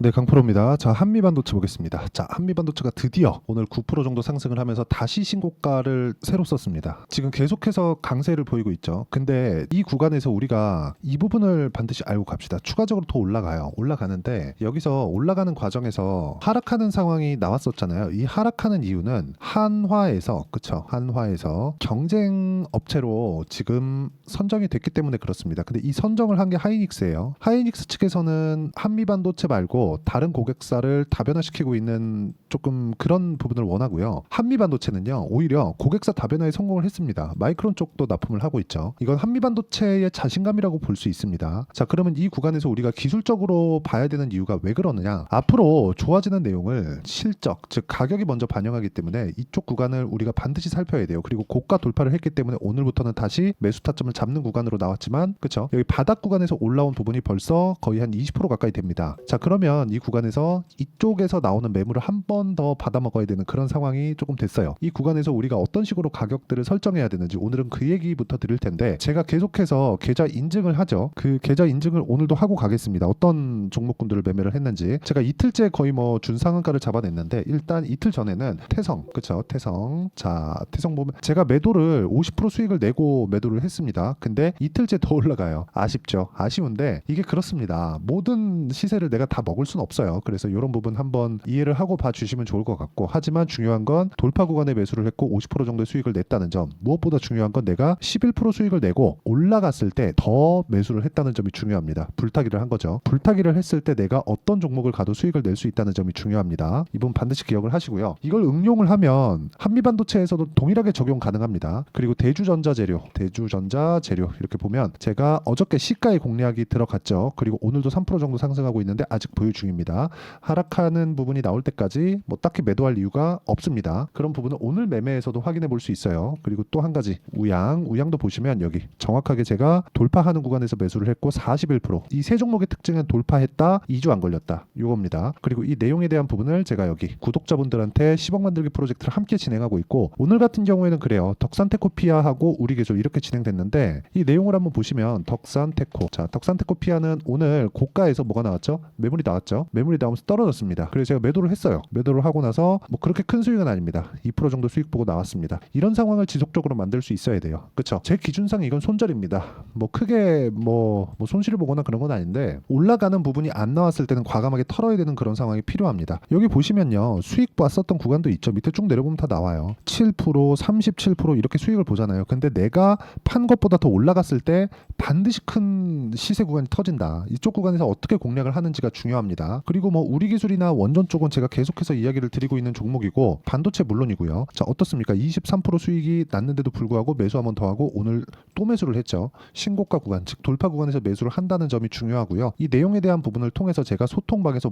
네, 강프로입니다. 자, 한미반도체 보겠습니다. 자, 한미반도체가 드디어 오늘 9% 정도 상승을 하면서 다시 신고가를 새로 썼습니다. 지금 계속해서 강세를 보이고 있죠. 근데 이 구간에서 우리가 이 부분을 반드시 알고 갑시다. 추가적으로 더 올라가요. 올라가는데 여기서 올라가는 과정에서 하락하는 상황이 나왔었잖아요. 이 하락하는 이유는 한화에서, 그쵸? 한화에서 경쟁 업체로 지금 선정이 됐기 때문에 그렇습니다. 근데 이 선정을 한 게 하이닉스예요. 하이닉스 측에서는 한미반도체 말고 다른 고객사를 다변화시키고 있는 조금 그런 부분을 원하고요. 한미반도체는요, 오히려 고객사 다변화에 성공을 했습니다. 마이크론 쪽도 납품을 하고 있죠. 이건 한미반도체의 자신감이라고 볼 수 있습니다. 자, 그러면 이 구간에서 우리가 기술적으로 봐야 되는 이유가 왜 그러느냐? 앞으로 좋아지는 내용을 실적, 즉 가격이 먼저 반영하기 때문에 이쪽 구간을 우리가 반드시 살펴야 돼요. 그리고 고가 돌파를 했기 때문에 오늘부터는 다시 매수 타점을 잡는 구간으로 나왔지만, 그쵸? 여기 바닥 구간에서 올라온 부분이 벌써 거의 한 20% 가까이 됩니다. 자, 그러면 이 구간에서 이쪽에서 나오는 매물을 한 번 더 받아 먹어야 되는 그런 상황이 조금 됐어요. 이 구간에서 우리가 어떤 식으로 가격들을 설정해야 되는지 오늘은 그 얘기부터 드릴 텐데, 제가 계속해서 계좌 인증을 하죠. 그 계좌 인증을 오늘도 하고 가겠습니다. 어떤 종목군들을 매매를 했는지. 제가 이틀째 거의 뭐 준상한가를 잡아냈는데, 일단 이틀 전에는 태성, 그쵸? 태성. 자, 태성 보면 제가 매도를 50% 수익을 내고 매도를 했습니다. 근데 이틀째 더 올라가요. 아쉽죠? 아쉬운데 이게 그렇습니다. 모든 시세를 내가 다 먹을 순 없어요. 그래서 이런 부분 한번 이해를 하고 봐주시면 좋을 것 같고, 하지만 중요한 건 돌파 구간에 매수를 했고 50% 정도의 수익을 냈다는 점, 무엇보다 중요한 건 내가 11% 수익을 내고 올라갔을 때 더 매수를 했다는 점이 중요합니다. 불타기를 한 거죠. 불타기를 했을 때 내가 어떤 종목을 가도 수익을 낼 수 있다는 점이 중요합니다. 이 부분 반드시 기억을 하시고요. 이걸 응용을 하면 한미반도체에서도 동일하게 적용 가능합니다. 그리고 대주전자재료 이렇게 보면 제가 어저께 시가의 공략이 들어갔죠. 그리고 오늘도 3% 정도 상승하고 있는데 아직 보유 중입니다. 하락하는 부분이 나올 때까지 뭐 딱히 매도할 이유가 없습니다. 그런 부분은 오늘 매매에서도 확인해 볼 수 있어요. 그리고 또 한 가지, 우양도 보시면 여기 정확하게 제가 돌파하는 구간에서 매수를 했고 41%, 이 세 종목의 특징은 돌파했다, 2주 안 걸렸다, 이겁니다. 그리고 이 내용에 대한 부분을 제가 여기 구독자분들한테 10억 만들기 프로젝트를 함께 진행하고 있고, 오늘 같은 경우에는 그래요. 덕산테코피아하고 우리기술 이렇게 진행됐는데, 이 내용을 한번 보시면 덕산테코, 자, 덕산테코피아는 오늘 고가에서 뭐가 나왔죠? 매물이 나왔죠. 매물이 나오면서 떨어졌습니다. 그래서 제가 매도를 했어요. 매도를 하고 나서 뭐 그렇게 큰 수익은 아닙니다. 2% 정도 수익 보고 나왔습니다. 이런 상황을 지속적으로 만들 수 있어야 돼요. 그쵸? 제 기준상 이건 손절입니다. 뭐 크게 뭐 손실을 보거나 그런 건 아닌데, 올라가는 부분이 안 나왔을 때는 과감하게 털어야 되는 그런 상황이 필요합니다. 여기 보시면요, 수익 봤었던 구간도 있죠. 밑에 쭉 내려보면 다 나와요. 7%, 37% 이렇게 수익을 보잖아요. 근데 내가 판 것보다 더 올라갔을 때 반드시 큰 시세 구간이 터진다. 이쪽 구간에서 어떻게 공략을 하는지가 중요합니다. 그리고 뭐 우리기술이나 원전 쪽은 제가 계속해서 이야기를 드리고 있는 종목이고, 반도체 물론이고요. 자, 어떻습니까? 23% 수익이 났는데도 불구하고 매수 한번 더 하고 오늘 또 매수를 했죠. 신고가 구간, 즉 돌파 구간에서 매수를 한다는 점이 중요하고요. 이 내용에 대한 부분을 통해서 제가 소통방에서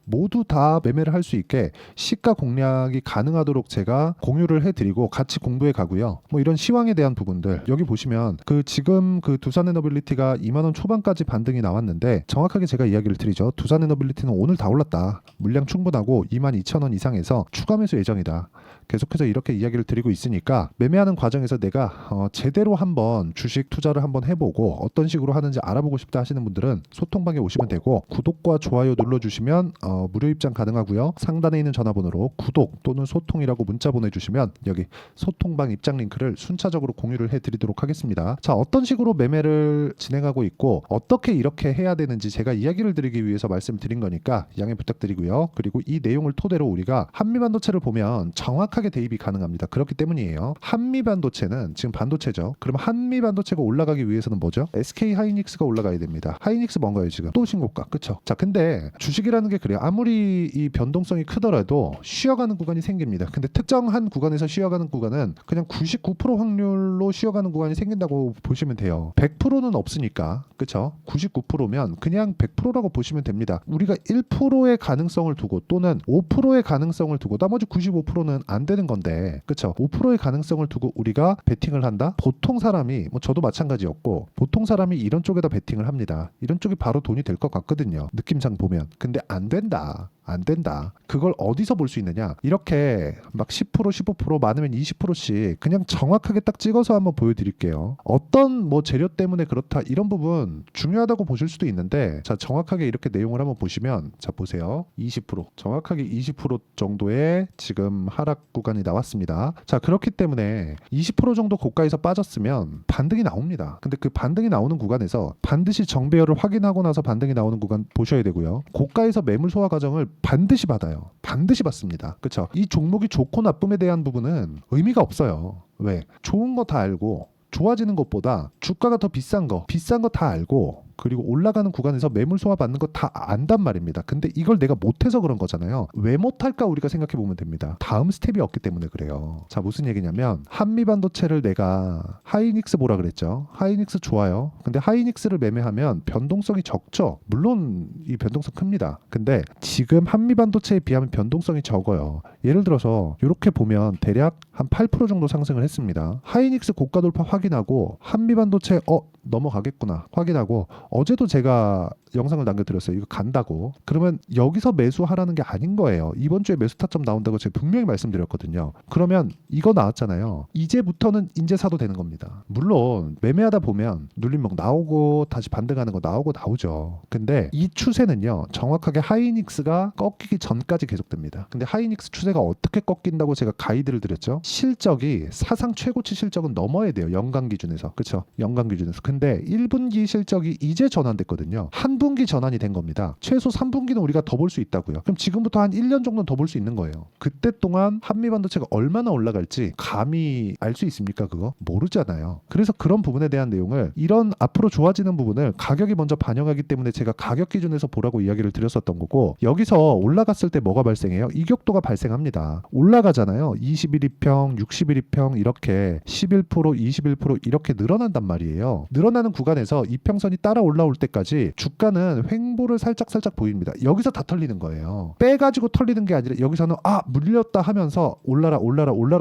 모두 다 매매를 할 수 있게 시가 공략이 가능하도록 제가 공유를 해드리고 같이 공부해 가고요. 뭐 이런 시황에 대한 부분들, 여기 보시면 지금 두산에너빌리티가 2만원 초반까지 반등이 나왔는데, 정확하게 제가 이야기를 드리죠. 두산에너빌리티는 오늘 다 올랐다. 물량 충분하고 22,000원 이상에서 추가 매수 예정이다. 계속해서 이렇게 이야기를 드리고 있으니까, 매매하는 과정에서 내가 제대로 한번 주식 투자를 한번 해보고 어떤 식으로 하는지 알아보고 싶다 하시는 분들은 소통방에 오시면 되고, 구독과 좋아요 눌러주시면 무료 입장 가능하고요. 상단에 있는 전화번호로 구독 또는 소통이라고 문자 보내주시면 여기 소통방 입장 링크를 순차적으로 공유를 해드리도록 하겠습니다. 자, 어떤 식으로 매매를 진행하고 있고 어떻게 이렇게 해야 되는지 제가 이야기를 드리기 위해서 말씀드린 거니까 양해 부탁드리고요. 그리고 이 내용을 토대로 우리가 한미반도체를 보면 정확하게 대입이 가능합니다. 그렇기 때문이에요. 한미반도체는 지금 반도체죠. 그럼 한미반도체가 올라가기 위해서는 뭐죠? SK 하이닉스가 올라가야 됩니다. 하이닉스 뭔가요? 지금 또 신고가, 그쵸? 자, 근데 주식이라는 게 그래요. 아무리 이 변동성이 크더라도 쉬어가는 구간이 생깁니다. 근데 특정한 구간에서 쉬어가는 구간은 그냥 99% 확률로 쉬어가는 구간이 생긴다고 보시면 돼요. 100%는 없으니까, 그쵸? 99%면 그냥 100%라고 보시면 됩니다. 우리가 1%의 가능성을 두고 또는 5%의 가능성을 두고 나머지 95%는 안 되는 건데, 그쵸? 5%의 가능성을 두고 우리가 베팅을 한다? 보통 사람이, 뭐 저도 마찬가지였고, 보통 사람이 이런 쪽에다 베팅을 합니다. 이런 쪽이 바로 돈이 될 것 같거든요. 느낌상 보면. 근데 안 된다. 안 된다. 그걸 어디서 볼 수 있느냐? 이렇게 막 10%, 15% 많으면 20%씩 그냥 정확하게 딱 찍어서 한번 보여드릴게요. 어떤 뭐 재료 때문에 그렇다 이런 부분 중요하다고 보실 수도 있는데, 자 정확하게 이렇게 내용을 한번 보시면, 자 보세요. 20% 정확하게 20% 정도의 지금 하락 구간이 나왔습니다. 자 그렇기 때문에 20% 정도 고가에서 빠졌으면 반등이 나옵니다. 근데 그 반등이 나오는 구간에서 반드시 정배열을 확인하고 나서 반등이 나오는 구간 보셔야 되고요. 고가에서 매물 소화 과정을 반드시 받아요. 반드시 받습니다. 그렇죠? 이 종목이 좋고 나쁨에 대한 부분은 의미가 없어요. 왜? 좋은 거 다 알고 좋아지는 것보다 주가가 더 비싼 거 다 알고 그리고 올라가는 구간에서 매물 소화 받는 거 다 안단 말입니다. 근데 이걸 내가 못해서 그런 거잖아요. 왜 못할까 우리가 생각해 보면 됩니다. 다음 스텝이 없기 때문에 그래요. 자 무슨 얘기냐면, 한미반도체를 내가 하이닉스 보라 그랬죠. 하이닉스 좋아요. 근데 하이닉스를 매매하면 변동성이 적죠. 물론 이 변동성 큽니다. 근데 지금 한미반도체에 비하면 변동성이 적어요. 예를 들어서 이렇게 보면 대략 한 8% 정도 상승을 했습니다. 하이닉스 고가 돌파 확인하고 한미반도체 넘어가겠구나 확인하고, 어제도 제가 영상을 남겨드렸어요. 이거 간다고. 그러면 여기서 매수하라는 게 아닌 거예요. 이번 주에 매수 타점 나온다고 제가 분명히 말씀드렸거든요. 그러면 이거 나왔잖아요. 이제부터는 인제 사도 되는 겁니다. 물론 매매하다 보면 눌림목 나오고 다시 반등하는 거 나오죠. 근데 이 추세는요, 정확하게 하이닉스가 꺾이기 전까지 계속됩니다. 근데 하이닉스 추세가 어떻게 꺾인다고 제가 가이드를 드렸죠. 실적이 사상 최고치 실적은 넘어야 돼요. 연간 기준에서. 그렇죠? 연간 기준에서. 근데 1분기 실적이 이제 전환됐거든요. 한 분기 전환이 된 겁니다. 최소 3분기는 우리가 더 볼 수 있다고요. 그럼 지금부터 한 1년 정도는 더 볼 수 있는 거예요. 그때 동안 한미반도체가 얼마나 올라갈지 감히 알 수 있습니까? 그거 모르잖아요. 그래서 그런 부분에 대한 내용을, 이런 앞으로 좋아지는 부분을 가격이 먼저 반영하기 때문에 제가 가격 기준에서 보라고 이야기를 드렸었던 거고, 여기서 올라갔을 때 뭐가 발생해요? 이격도가 발생합니다. 올라가잖아요. 21이평, 61이평 이렇게 11%, 21% 이렇게 늘어난단 말이에요. 늘어나는 구간에서 이평선이 따라 올라올 때까지 주가는 횡보를 살짝 보입니다. 여기서 다 털리는 거예요. 빼가지고 털리는 게 아니라 여기서는 물렸다 하면서 올라라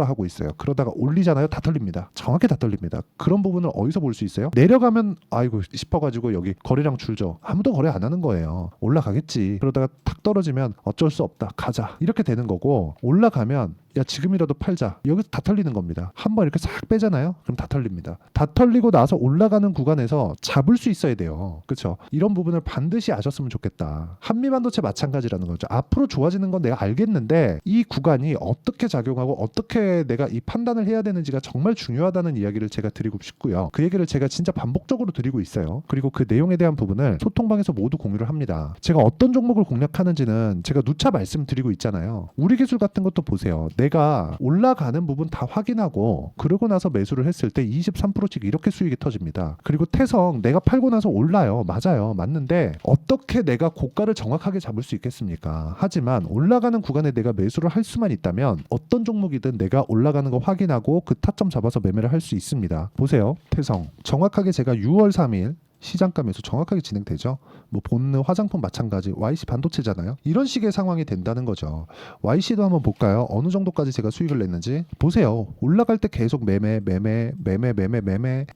하고 있어요. 그러다가 올리잖아요. 다 털립니다. 정확히 다 털립니다. 그런 부분을 어디서 볼 수 있어요? 내려가면 아이고 싶어가지고 여기 거래량 줄죠. 아무도 거래 안 하는 거예요. 올라가겠지. 그러다가 탁 떨어지면 어쩔 수 없다. 가자. 이렇게 되는 거고, 올라가면 야 지금이라도 팔자. 여기서 다 털리는 겁니다. 한번 이렇게 싹 빼잖아요. 그럼 다 털립니다. 다 털리고 나서 올라가는 구간에서 잡을 수 있어야 돼요. 그렇죠? 이런 부분을 반드시 아셨으면 좋겠다. 한미반도체 마찬가지라는 거죠. 앞으로 좋아지는 건 내가 알겠는데 이 구간이 어떻게 작용하고 어떻게 내가 이 판단을 해야 되는지가 정말 중요하다는 이야기를 제가 드리고 싶고요. 그 얘기를 제가 진짜 반복적으로 드리고 있어요. 그리고 그 내용에 대한 부분을 소통방에서 모두 공유를 합니다. 제가 어떤 종목을 공략하는지는 제가 누차 말씀드리고 있잖아요. 우리 기술 같은 것도 보세요. 내가 올라가는 부분 다 확인하고 그러고 나서 매수를 했을 때 23%씩 이렇게 수익이 터집니다. 그리고 태성 내가 팔고 나서 올라요. 맞아요. 맞는데 어떻게 내가 고가를 정확하게 잡을 수 있겠습니까? 하지만 올라가는 구간에 내가 매수를 할 수만 있다면 어떤 종목이든 내가 올라가는 거 확인하고 그 타점 잡아서 매매를 할 수 있습니다. 보세요. 태성 정확하게 제가 6월 3일 시장가 매수 정확하게 진행되죠. 뭐 본느 화장품 마찬가지, YC 반도체잖아요. 이런 식의 상황이 된다는 거죠. YC도 한번 볼까요? 어느 정도까지 제가 수익을 냈는지 보세요. 올라갈 때 계속 매매 8%,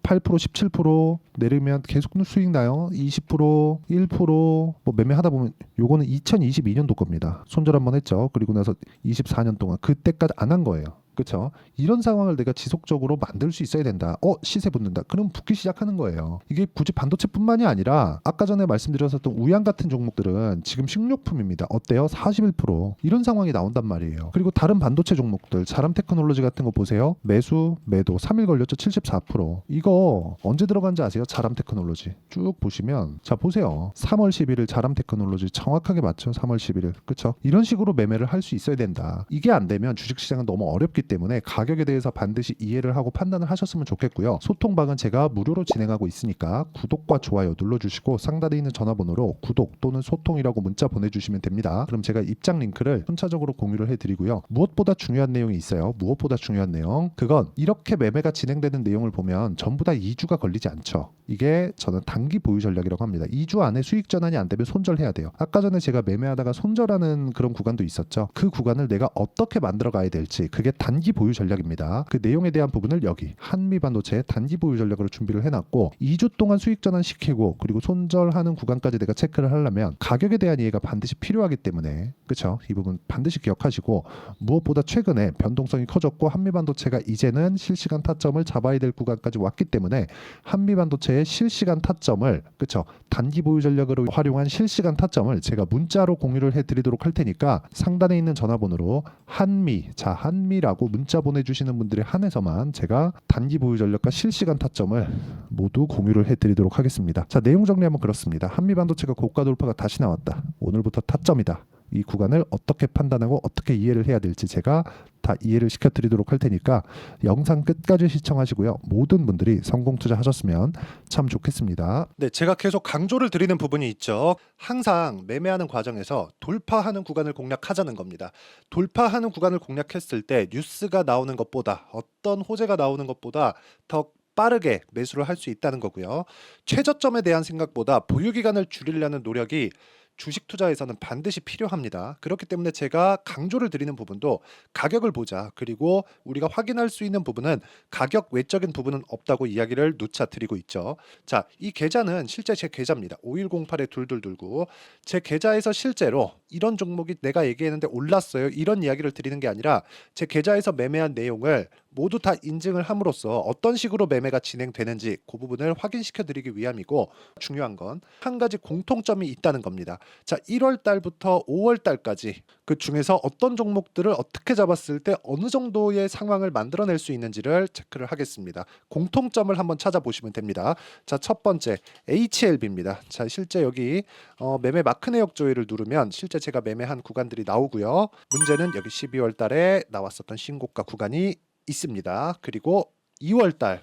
17% 내리면 계속 수익 나요. 20%, 1%뭐 매매하다 보면 요거는 2022년도 겁니다. 손절 한번 했죠. 그리고 나서 24년 동안 그때까지 안 한 거예요. 그렇죠? 이런 상황을 내가 지속적으로 만들 수 있어야 된다. 시세 붙는다. 그럼 붙기 시작하는 거예요. 이게 굳이 반도체뿐만이 아니라 아까 전에 말씀드렸었던 우양 같은 종목들은 지금 식료품입니다. 어때요? 41% 이런 상황이 나온단 말이에요. 그리고 다른 반도체 종목들 자람 테크놀로지 같은 거 보세요. 매수, 매도 3일 걸렸죠. 74%. 이거 언제 들어간지 아세요? 자람 테크놀로지 쭉 보시면 자 보세요. 3월 11일 자람 테크놀로지 정확하게 맞죠? 3월 11일. 그렇죠? 이런 식으로 매매를 할 수 있어야 된다. 이게 안 되면 주식시장은 너무 어렵기 때문에 가격에 대해서 반드시 이해를 하고 판단을 하셨으면 좋겠고요. 소통방은 제가 무료로 진행하고 있으니까 구독과 좋아요 눌러주시고 상단에 있는 전화번호로 구독 또는 소통이라고 문자 보내주시면 됩니다. 그럼 제가 입장 링크를 순차적으로 공유를 해드리고요. 무엇보다 중요한 내용이 있어요. 무엇보다 중요한 내용. 그건 이렇게 매매가 진행되는 내용을 보면 전부 다 2주가 걸리지 않죠. 이게 저는 단기 보유 전략이라고 합니다. 2주 안에 수익 전환이 안 되면 손절해야 돼요. 아까 전에 제가 매매하다가 손절하는 그런 구간도 있었죠. 그 구간을 내가 어떻게 만들어 가야 될지 그게 단기 보유 전략입니다. 그 내용에 대한 부분을 여기 한미반도체 단기 보유 전략으로 준비를 해놨고 2주 동안 수익 전환시키고 그리고 손절하는 구간까지 내가 체크를 하려면 가격에 대한 이해가 반드시 필요하기 때문에 그렇죠. 이 부분 반드시 기억하시고 무엇보다 최근에 변동성이 커졌고 한미반도체가 이제는 실시간 타점을 잡아야 될 구간까지 왔기 때문에 한미반도체의 실시간 타점을 그렇죠. 단기 보유 전략으로 활용한 실시간 타점을 제가 문자로 공유를 해드리도록 할 테니까 상단에 있는 전화번호로 한미라고 문자 보내주시는 분들에 한해서만 제가 단기 보유 전략과 실시간 타점을 모두 공유를 해드리도록 하겠습니다. 자, 내용 정리하면 그렇습니다. 한미반도체가 고가 돌파가 다시 나왔다. 오늘부터 타점이다. 이 구간을 어떻게 판단하고 어떻게 이해를 해야 될지 제가 다 이해를 시켜드리도록 할 테니까 영상 끝까지 시청하시고요. 모든 분들이 성공 투자하셨으면 참 좋겠습니다. 네, 제가 계속 강조를 드리는 부분이 있죠. 항상 매매하는 과정에서 돌파하는 구간을 공략하자는 겁니다. 돌파하는 구간을 공략했을 때 뉴스가 나오는 것보다 어떤 호재가 나오는 것보다 더 빠르게 매수를 할 수 있다는 거고요. 최저점에 대한 생각보다 보유 기간을 줄이려는 노력이 주식 투자에서는 반드시 필요합니다. 그렇기 때문에 제가 강조를 드리는 부분도 가격을 보자. 그리고 우리가 확인할 수 있는 부분은 가격 외적인 부분은 없다고 이야기를 누차 드리고 있죠. 자, 이 계좌는 실제 제 계좌입니다. 5108-2229. 제 계좌에서 실제로 이런 종목이 내가 얘기했는데 올랐어요. 이런 이야기를 드리는 게 아니라 제 계좌에서 매매한 내용을 모두 다 인증을 함으로써 어떤 식으로 매매가 진행되는지 그 부분을 확인시켜 드리기 위함이고 중요한 건 한 가지 공통점이 있다는 겁니다. 자, 1월 달부터 5월 달까지 그 중에서 어떤 종목들을 어떻게 잡았을 때 어느 정도의 상황을 만들어낼 수 있는지를 체크를 하겠습니다. 공통점을 한번 찾아보시면 됩니다. 자, 첫 번째 HLB입니다. 자, 실제 여기 매매 마크 내역 조회를 누르면 실제 제가 매매한 구간들이 나오고요. 문제는 여기 12월 달에 나왔었던 신고가 구간이 있습니다. 그리고 2월 달,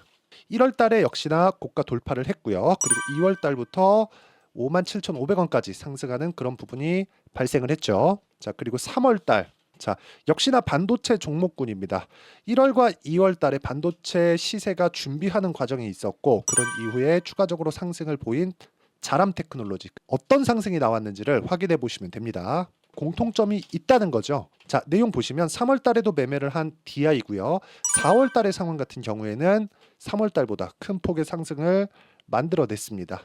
1월 달에 역시나 고가 돌파를 했고요. 그리고 2월 달부터 57,500원까지 상승하는 그런 부분이 발생을 했죠. 자, 그리고 3월 달. 자, 역시나 반도체 종목군입니다. 1월과 2월 달에 반도체 시세가 준비하는 과정이 있었고 그런 이후에 추가적으로 상승을 보인 자람 테크놀로지 어떤 상승이 나왔는지를 확인해 보시면 됩니다. 공통점이 있다는 거죠. 자, 내용 보시면 3월 달에도 매매를 한 DI고요. 4월 달의 상황 같은 경우에는 3월 달보다 큰 폭의 상승을 만들어냈습니다.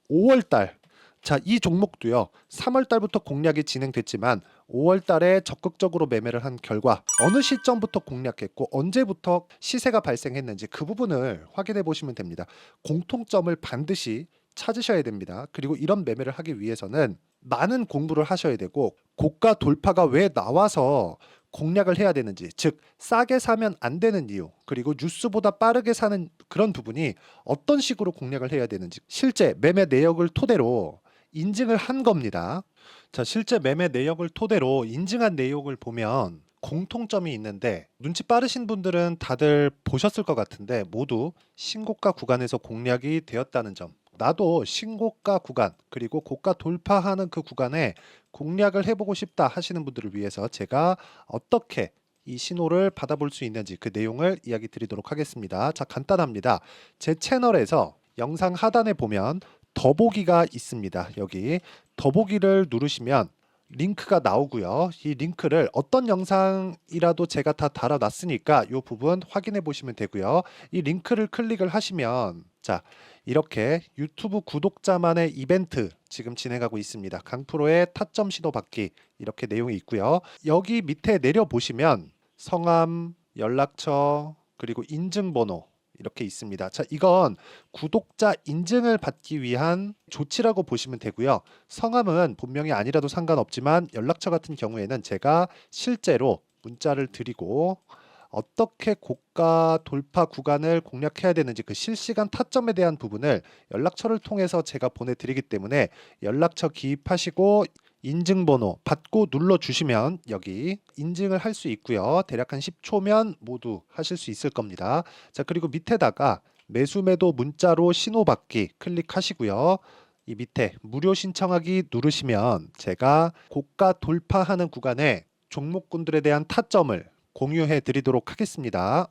5월 달. 자, 이 종목도요. 3월 달부터 공략이 진행됐지만 5월 달에 적극적으로 매매를 한 결과 어느 시점부터 공략했고 언제부터 시세가 발생했는지 그 부분을 확인해 보시면 됩니다. 공통점을 반드시 찾으셔야 됩니다. 그리고 이런 매매를 하기 위해서는 많은 공부를 하셔야 되고 고가 돌파가 왜 나와서 공략을 해야 되는지, 즉 싸게 사면 안 되는 이유, 그리고 뉴스보다 빠르게 사는 그런 부분이 어떤 식으로 공략을 해야 되는지 실제 매매 내역을 토대로 인증을 한 겁니다. 자, 실제 매매 내역을 토대로 인증한 내용을 보면 공통점이 있는데 눈치 빠르신 분들은 다들 보셨을 것 같은데 모두 신고가 구간에서 공략이 되었다는 점. 나도 신고가 구간 그리고 고가 돌파하는 그 구간에 공략을 해보고 싶다 하시는 분들을 위해서 제가 어떻게 이 신호를 받아볼 수 있는지 그 내용을 이야기 드리도록 하겠습니다. 자, 간단합니다. 제 채널에서 영상 하단에 보면 더보기가 있습니다. 여기 더보기를 누르시면 링크가 나오고요. 이 링크를 어떤 영상이라도 제가 다 달아놨으니까 이 부분 확인해 보시면 되고요. 이 링크를 클릭을 하시면 자, 이렇게 유튜브 구독자만의 이벤트 지금 진행하고 있습니다. 강프로의 타점 신호 받기 이렇게 내용이 있고요. 여기 밑에 내려보시면 성함, 연락처, 그리고 인증번호 이렇게 있습니다. 자, 이건 구독자 인증을 받기 위한 조치라고 보시면 되고요. 성함은 본명이 아니라도 상관없지만 연락처 같은 경우에는 제가 실제로 문자를 드리고 어떻게 고가 돌파 구간을 공략해야 되는지 그 실시간 타점에 대한 부분을 연락처를 통해서 제가 보내드리기 때문에 연락처 기입하시고 인증번호 받고 눌러주시면 여기 인증을 할 수 있고요. 대략 한 10초면 모두 하실 수 있을 겁니다. 자, 그리고 밑에다가 매수 매도 문자로 신호받기 클릭하시고요. 이 밑에 무료 신청하기 누르시면 제가 고가 돌파하는 구간에 종목군들에 대한 타점을 공유해 드리도록 하겠습니다.